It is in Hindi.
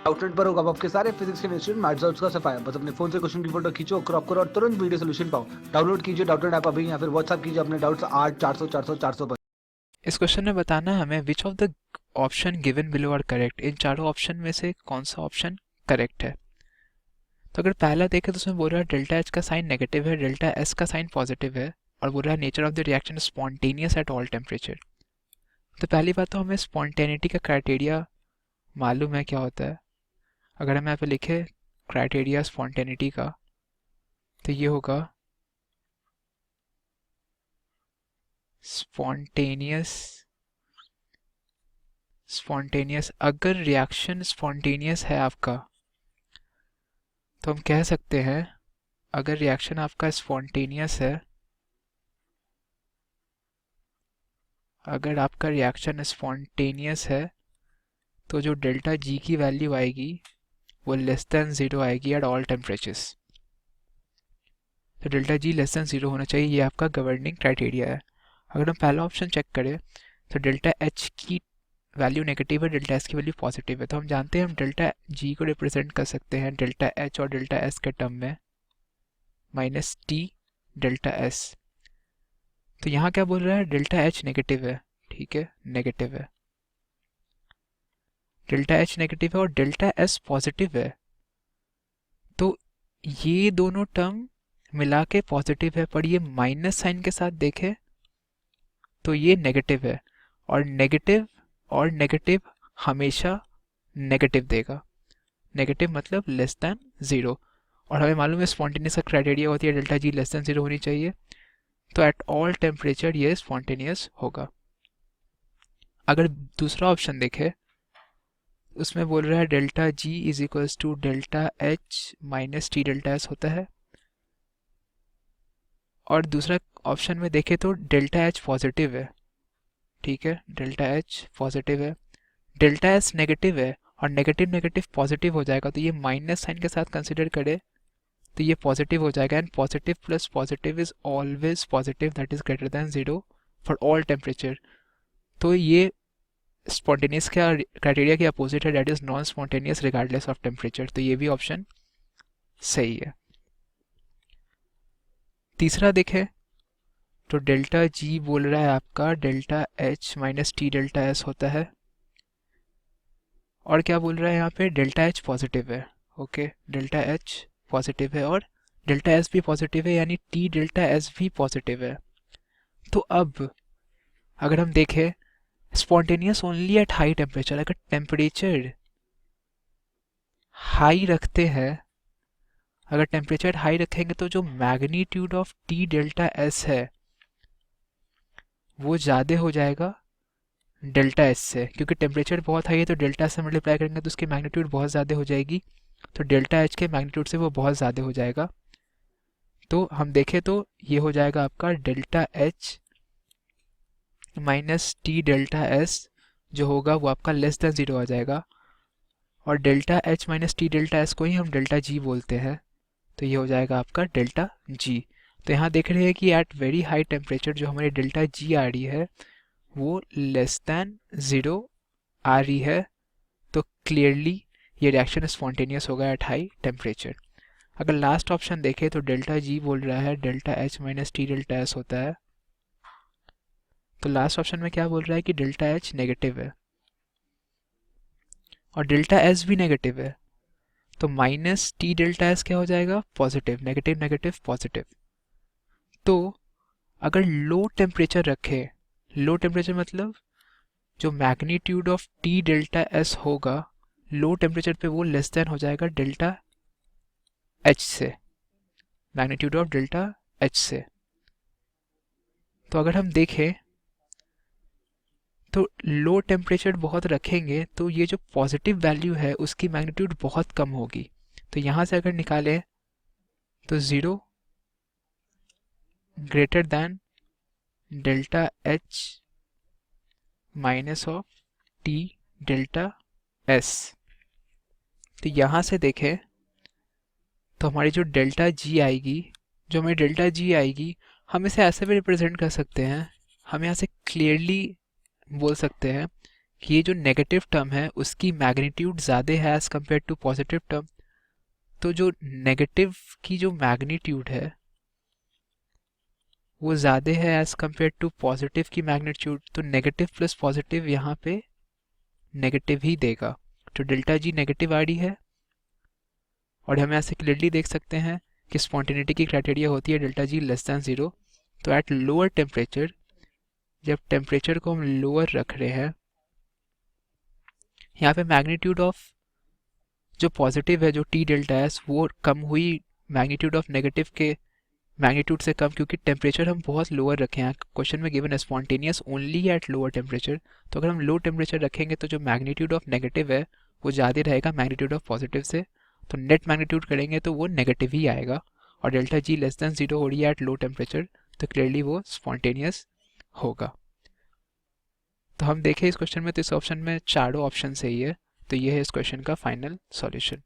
आउटलेट पर होगा आपके सारे फिजिक्स के इंस्टीट्यूट मैथ्स और उसका सफाया। बस अपने फोन से क्वेश्चन की फोटो खींचो, क्रॉप करो और तुरंत वीडियो सोल्यूशन पाओ। डाउनलोड कीजिए डाउटनेट ऐप अभी या फिर व्हाट्सएप कीजिए अपने डाउट्स 8 400 400 400 पर। इस क्वेश्चन में बताना है हमें which of the option given below are correct. इन चारों ऑप्शन में से कौन सा ऑप्शन करेक्ट है। तो अगर पहला देखें तो उसमें बोल रहा है डेल्टा एच का साइन नेगेटिव है, डेल्टा एस का साइन पॉजिटिव है, और बोल रहा है nature of the reaction spontaneous eight all temperature. तो पहली बात तो हमें स्पॉन्टेनिटी का क्राइटेरिया मालूम है क्या होता है। अगर हम यहाँ पे लिखे क्राइटेरिया स्पॉन्टेनिटी का, तो ये होगा स्पॉन्टेनियस स्पॉन्टेनियस अगर रिएक्शन स्पॉन्टेनियस है आपका, तो हम कह सकते हैं अगर रिएक्शन आपका स्पॉन्टेनियस है, अगर आपका रिएक्शन स्पॉन्टेनियस है तो जो डेल्टा जी की वैल्यू आएगी वो लेस देन ज़ीरो आएगी एट ऑल टेम्परेचर्स। तो delta G less than zero होना चाहिए, ये आपका गवर्निंग क्राइटेरिया है। अगर हम पहला ऑप्शन चेक करें तो डेल्टा एच की वैल्यू नेगेटिव है, डेल्टा एस की वैल्यू पॉजिटिव है। तो हम जानते हैं हम डेल्टा जी को रिप्रेजेंट कर सकते हैं डेल्टा एच और डेल्टा एस के टर्म में माइनस टी डेल्टा एस। तो यहाँ क्या बोल रहा है, डेल्टा एच नेगेटिव है, ठीक है नेगेटिव है, डेल्टा एच नेगेटिव है और डेल्टा एस पॉजिटिव है। तो ये दोनों टर्म मिला के पॉजिटिव है, पर ये माइनस साइन के साथ देखें तो ये नेगेटिव है, और नेगेटिव हमेशा नेगेटिव देगा। नेगेटिव मतलब लेस देन ज़ीरो, और हमें मालूम है स्पॉन्टेनियस का क्राइटेरिया होती है delta G less than zero होनी चाहिए। तो एट ऑल टेम्परेचर ये स्पॉन्टेनियस होगा। अगर दूसरा ऑप्शन देखें उसमें बोल रहा है delta G is equals to delta H minus T delta S होता है, और दूसरा ऑप्शन में देखें तो डेल्टा एच पॉजिटिव है, ठीक है डेल्टा एच पॉजिटिव है, डेल्टा एस नेगेटिव है, और नेगेटिव नेगेटिव पॉजिटिव हो जाएगा, तो ये माइनस साइन के साथ कंसिडर करें तो ये पॉजिटिव हो जाएगा। And positive plus positive is always positive, that is greater than zero for all temperature. तो ये स्पॉन्टेनियस का क्राइटेरिया के अपोजिट है, that is non spontaneous regardless of temperature. तो ये भी ऑप्शन सही है। तीसरा देखें तो डेल्टा जी बोल रहा है आपका delta H minus T delta S होता है, और क्या बोल रहा है यहाँ पे डेल्टा एच पॉजिटिव है। ओके डेल्टा एच पॉजिटिव है और डेल्टा एस भी पॉजिटिव है, यानी टी डेल्टा एस भी पॉजिटिव है। तो अब अगर हम देखें spontaneous only at high temperature, अगर टेम्परेचर हाई रखते हैं, अगर टेम्परेचर हाई रखेंगे तो जो magnitude of T delta S है वो ज़्यादा हो जाएगा डेल्टा एस से, क्योंकि टेम्परेचर बहुत हाई है तो डेल्टा से मल्टीप्लाई करेंगे तो उसकी मैग्नीट्यूड बहुत ज़्यादा हो जाएगी, तो डेल्टा एच के मैग्नीट्यूड से वो बहुत ज़्यादा हो जाएगा। तो हम देखें तो ये हो जाएगा आपका delta H minus T delta S जो होगा वो आपका लेस देन ज़ीरो आ जाएगा, और delta H minus T delta S को ही हम डेल्टा जी बोलते हैं, तो ये हो जाएगा आपका डेल्टा जी। तो यहाँ देख रहे हैं कि एट वेरी हाई टेम्परेचर जो हमारी डेल्टा जी आ रही है वो लेस दैन ज़ीरो आ रही है, तो क्लियरली ये रिएक्शन स्पॉन्टेनियस होगा एट हाई टेम्परेचर। अगर लास्ट ऑप्शन देखें तो डेल्टा जी बोल रहा है delta H minus T delta S होता है, तो लास्ट ऑप्शन में क्या बोल रहा है कि डेल्टा एच नेगेटिव है और डेल्टा एस भी नेगेटिव है, तो माइनस टी डेल्टा एस क्या हो जाएगा पॉजिटिव, नेगेटिव नेगेटिव पॉजिटिव। तो अगर लो टेम्परेचर रखे, लो टेम्परेचर मतलब जो magnitude of T delta S होगा लो टेम्परेचर पे वो लेस देन हो जाएगा डेल्टा एच से, मैग्नीट्यूड ऑफ डेल्टा एच से। तो अगर हम देखें तो लो टेम्परेचर बहुत रखेंगे तो ये जो पॉजिटिव वैल्यू है उसकी मैग्नीट्यूड बहुत कम होगी, तो यहाँ से अगर निकालें तो zero greater than delta H minus of T delta S. तो यहाँ से देखें तो हमारी जो डेल्टा जी आएगी, जो हमारी डेल्टा जी आएगी हम इसे ऐसे भी रिप्रेजेंट कर सकते हैं, हम यहाँ से क्लियरली बोल सकते हैं कि ये जो नेगेटिव टर्म है उसकी मैग्नीट्यूड ज़्यादा है as compare to positive term. तो जो नेगेटिव की जो मैग्नीट्यूड है वो ज़्यादा है एज़ कम्पेयर टू पॉजिटिव की मैग्नीट्यूड, तो नेगेटिव प्लस पॉजिटिव यहाँ पे नेगेटिव ही देगा। तो डेल्टा जी नेगेटिव आ रही है, और हम यहाँ से क्लियरली देख सकते हैं कि स्पॉन्टेनिटी की क्राइटेरिया होती है डेल्टा जी लेस दैन 0। तो एट लोअर टेम्परेचर, जब टेम्परेचर को हम लोअर रख रहे हैं, यहाँ पे मैग्नीट्यूड ऑफ जो पॉजिटिव है जो टी डेल्टा एस वो कम हुई मैग्नीट्यूड ऑफ नेगेटिव के मैग्नीट्यूड से कम, क्योंकि टेम्परेचर हम बहुत लोअर रखे हैं। क्वेश्चन में गिवन है spontaneous only at lower temperature, तो अगर हम लो टेम्परेचर रखेंगे तो जो मैग्नीट्यूड ऑफ नेगेटिव है वो ज़्यादा रहेगा मैग्नीट्यूड ऑफ पॉजिटिव से, तो नेट मैग्नीट्यूड करेंगे तो वो नेगेटिव ही आएगा। और डेल्टा जी लेस दैन 0 हो रही है एट लो टेम्परेचर, तो क्लियरली वो स्पॉन्टेनियस होगा। तो हम देखें इस क्वेश्चन में, तो इस ऑप्शन में चारों ऑप्शन सही है, तो ये है इस क्वेश्चन का फाइनल सॉल्यूशन।